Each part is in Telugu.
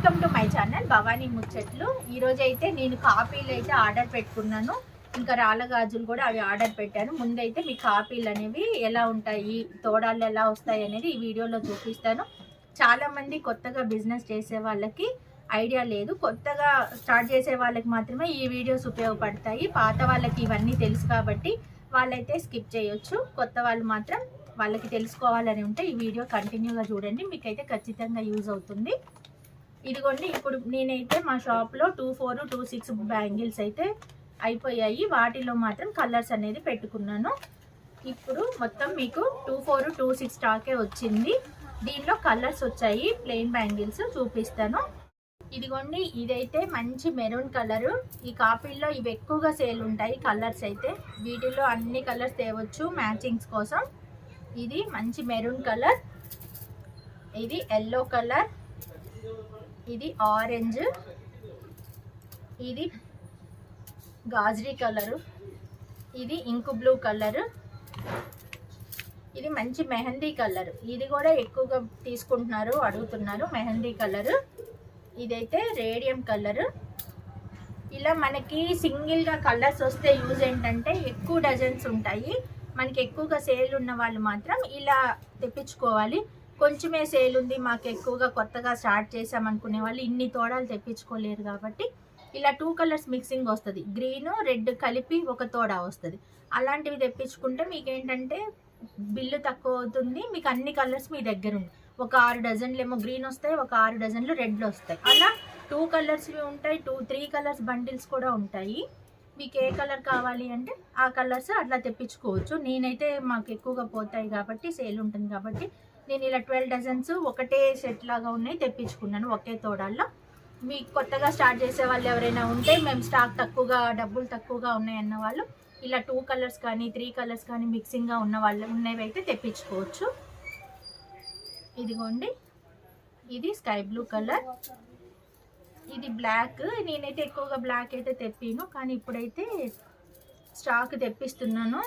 Welcome to my channel Bhavani ముచ్చట్లు. ఈరోజు అయితే నేను కాపీలు అయితే ఆర్డర్ పెట్టుకున్నాను, ఇంకా రాళ్ళ గాజులు కూడా అవి ఆర్డర్ పెట్టాను. ముందైతే మీ కాపీలు అనేవి ఎలా ఉంటాయి, తోడాలు ఎలా వస్తాయి అనేది ఈ వీడియోలో చూపిస్తాను. చాలామంది కొత్తగా బిజినెస్ చేసే వాళ్ళకి ఐడియా లేదు, కొత్తగా స్టార్ట్ చేసే వాళ్ళకి మాత్రమే ఈ వీడియోస్ ఉపయోగపడతాయి. పాత వాళ్ళకి ఇవన్నీ తెలుసు కాబట్టి వాళ్ళైతే స్కిప్ చేయొచ్చు. కొత్త వాళ్ళు మాత్రం వాళ్ళకి తెలుసుకోవాలని ఉంటే ఈ వీడియో కంటిన్యూగా చూడండి, మీకైతే ఖచ్చితంగా యూజ్ అవుతుంది. ఇదిగోండి, ఇప్పుడు నేనైతే మా షాప్లో 24, 26 బ్యాంగిల్స్ అయితే అయిపోయాయి. వాటిలో మాత్రం కలర్స్ అనేది పెట్టుకున్నాను. ఇప్పుడు మొత్తం మీకు 24, 26 స్టాకే వచ్చింది. దీనిలో కలర్స్ వచ్చాయి, ప్లెయిన్ బ్యాంగిల్స్ చూపిస్తాను. ఇదిగోండి, ఇదైతే మంచి మెరూన్ కలరు. ఈ కాపీల్లో ఇవి ఎక్కువగా సేల్ ఉంటాయి కలర్స్ అయితే. వీటిలో అన్ని కలర్స్ తేవచ్చు మ్యాచింగ్స్ కోసం. ఇది మంచి మెరూన్ కలర్, ఇది ఎల్లో కలర్, ఇది ఆరెంజ్, ఇది గాజరీ కలరు, ఇది ఇంకు బ్లూ కలరు, ఇది మంచి మెహందీ కలర్. ఇది కూడా ఎక్కువగా తీసుకుంటున్నారు, అడుగుతున్నారు మెహందీ కలరు. ఇదైతే రేడియం కలరు. ఇలా మనకి సింగిల్గా కలర్స్ వస్తే యూజ్ ఏంటంటే ఎక్కువ డజన్స్ ఉంటాయి. మనకి ఎక్కువగా సేల్ ఉన్న వాళ్ళు మాత్రం ఇలా తెప్పించుకోవాలి. కొంచెమే సేల్ ఉంది, మాకు ఎక్కువగా కొత్తగా స్టార్ట్ చేసామనుకునే వాళ్ళు ఇన్ని తోడాలు తెప్పించుకోలేరు కాబట్టి ఇలా 2 కలర్స్ మిక్సింగ్ వస్తుంది, గ్రీన్ రెడ్ కలిపి ఒక తోడా వస్తుంది. అలాంటివి తెప్పించుకుంటే మీకు ఏంటంటే బిల్లు తక్కువ అవుతుంది, మీకు అన్ని కలర్స్ మీ దగ్గర ఉంది. ఒక 6 డజన్లు ఏమో గ్రీన్ వస్తాయి, ఒక 6 డజన్లు రెడ్లు వస్తాయి. అలా 2 కలర్స్వి ఉంటాయి, 3 కలర్స్ బండిల్స్ కూడా ఉంటాయి. మీకు ఏ కలర్ కావాలి అంటే ఆ కలర్స్ అట్లా తెప్పించుకోవచ్చు. నేనైతే మాకు ఎక్కువగా పోతాయి కాబట్టి సేల్ ఉంటుంది కాబట్టి నేను ఇలా 12 డజన్స్ ఒకటే సెట్ లాగా ఉన్నాయి తెప్పించుకున్నాను ఒకే తోడాల్లో. మీకు కొత్తగా స్టార్ట్ చేసే వాళ్ళు ఎవరైనా ఉంటే మేము స్టాక్ తక్కువగా, డబ్బులు తక్కువగా ఉన్నాయన్న వాళ్ళు ఇలా 2 కలర్స్ కానీ 3 కలర్స్ కానీ మిక్సింగ్గా ఉన్న వాళ్ళు ఉన్నవి అయితే తెప్పించుకోవచ్చు. ఇదిగోండి, ఇది స్కై బ్లూ కలర్, ఇది బ్లాక్. నేనైతే ఎక్కువగా బ్లాక్ అయితే తెప్పాను, కానీ ఇప్పుడైతే స్టాక్ తెప్పిస్తున్నాను.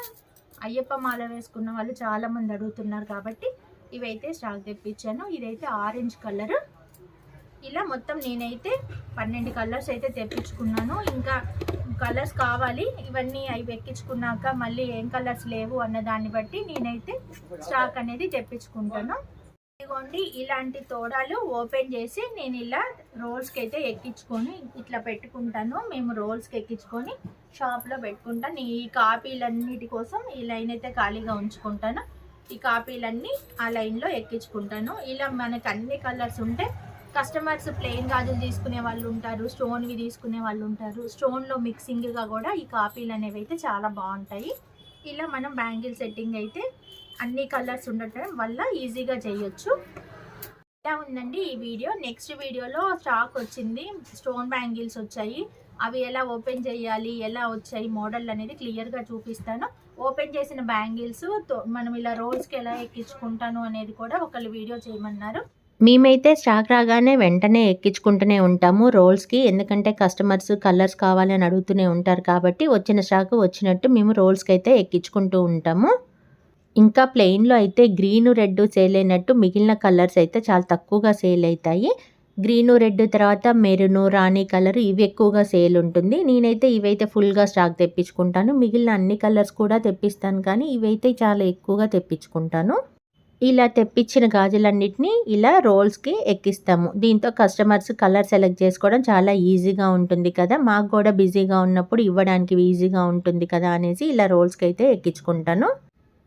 అయ్యప్ప మాల వేసుకున్న వాళ్ళు చాలామంది అడుగుతున్నారు కాబట్టి ఇవైతే స్టాక్ తెప్పించాను. ఇదైతే ఆరెంజ్ కలర్. ఇలా మొత్తం నేనైతే 12 కలర్స్ అయితే తెప్పించుకున్నాను. ఇంకా కలర్స్ కావాలి, ఇవన్నీ అవి ఎక్కించుకున్నాక మళ్ళీ ఏం కలర్స్ లేవు అన్న దాన్ని బట్టి నేనైతే స్టాక్ అనేది తెప్పించుకుంటాను. ఇదిగోండి, ఇలాంటి తోడాలు ఓపెన్ చేసి నేను ఇలా రోల్స్కి అయితే ఎక్కించుకొని ఇట్లా పెట్టుకుంటాను. మేము రోల్స్కి ఎక్కించుకొని షాప్లో పెట్టుకుంటాను. ఈ కాపీలన్నిటి కోసం ఈ లైన్ అయితే ఖాళీగా ఉంచుకుంటాను. ఈ కాపీలన్నీ ఆ లైన్లో ఎక్కించుకుంటాను. ఇలా మనకు అన్ని కలర్స్ ఉంటే కస్టమర్స్ ప్లెయిన్ గాజులు తీసుకునే వాళ్ళు ఉంటారు, స్టోన్వి తీసుకునే వాళ్ళు ఉంటారు. స్టోన్లో మిక్సింగ్గా కూడా ఈ కాపీలు అనేవి అయితే చాలా బాగుంటాయి. ఇలా మనం బ్యాంగిల్ సెట్టింగ్ అయితే అన్ని కలర్స్ ఉండటం వల్ల ఈజీగా చేయొచ్చు. ఇలా ఉందండి ఈ వీడియో. నెక్స్ట్ వీడియోలో స్టాక్ వచ్చింది, స్టోన్ బ్యాంగిల్స్ వచ్చాయి, అవి ఎలా ఓపెన్ చేయాలి, ఎలా వచ్చాయి మోడల్ అనేది క్లియర్గా చూపిస్తాను. ఓపెన్ చేసిన బ్యాంగిల్స్ మనం ఇలా రోల్స్కి ఎలా ఎక్కించుకుంటాను అనేది కూడా ఒకళ్ళు వీడియో చేయమన్నారు. మేమైతే స్టాక్ రాగానే వెంటనే ఎక్కించుకుంటూనే ఉంటాము రోల్స్కి, ఎందుకంటే కస్టమర్స్ కలర్స్ కావాలని అడుగుతూనే ఉంటారు కాబట్టి వచ్చిన స్టాక్ వచ్చినట్టు మేము రోల్స్కి అయితే ఎక్కించుకుంటూ ఉంటాము. ఇంకా ప్లెయిన్లో అయితే గ్రీను రెడ్ సేల్ అయినట్టు మిగిలిన కలర్స్ అయితే చాలా తక్కువగా సేల్ అవుతాయి. గ్రీను రెడ్ తర్వాత మెరూను, రాణి కలర్ ఇవి ఎక్కువగా సేల్ ఉంటుంది. నేనైతే ఇవైతే ఫుల్గా స్టాక్ తెప్పించుకుంటాను. మిగిలిన అన్ని కలర్స్ కూడా తెప్పిస్తాను, కానీ ఇవైతే చాలా ఎక్కువగా తెప్పించుకుంటాను. ఇలా తెప్పించిన గాజులన్నిటినీ ఇలా రోల్స్కి ఎక్కిస్తాము. దీంతో కస్టమర్స్ కలర్ సెలెక్ట్ చేసుకోవడం చాలా ఈజీగా ఉంటుంది కదా, మాకు కూడా బిజీగా ఉన్నప్పుడు ఇవ్వడానికి ఈజీగా ఉంటుంది కదా అనేసి ఇలా రోల్స్కి అయితే ఎక్కించుకుంటాను.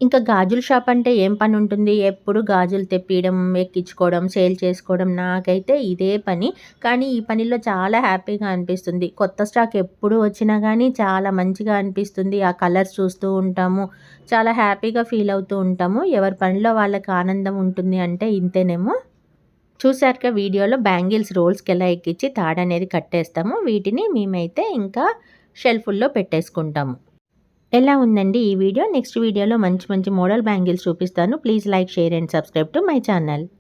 ఇంకా గాజుల షాప్ అంటే ఏం పని ఉంటుంది, ఎప్పుడు గాజులు తెప్పియడం, ఎక్కించుకోవడం, సేల్ చేసుకోవడం, నాకైతే ఇదే పని. కానీ ఈ పనిలో చాలా హ్యాపీగా అనిపిస్తుంది. కొత్త స్టాక్ ఎప్పుడు వచ్చినా కానీ చాలా మంచిగా అనిపిస్తుంది. ఆ కలర్స్ చూస్తూ ఉంటాము, చాలా హ్యాపీగా ఫీల్ అవుతూ ఉంటాము. ఎవరి పనిలో వాళ్ళకి ఆనందం ఉంటుంది అంటే ఇంతేనేమో. చూసారుగా వీడియోలో బ్యాంగిల్స్ రోల్స్కి ఎలా ఎక్కించి తాడు అనేది కట్టేస్తాము. వీటిని మేమైతే ఇంకా షెల్ఫుల్లో పెట్టేసుకుంటాము. ఎలా ఉందండి ఈ వీడియో? నెక్స్ట్ వీడియోలో మంచి మంచి మోడల్ బ్యాంగిల్స్ చూపిస్తాను. Please like, share and subscribe to my channel.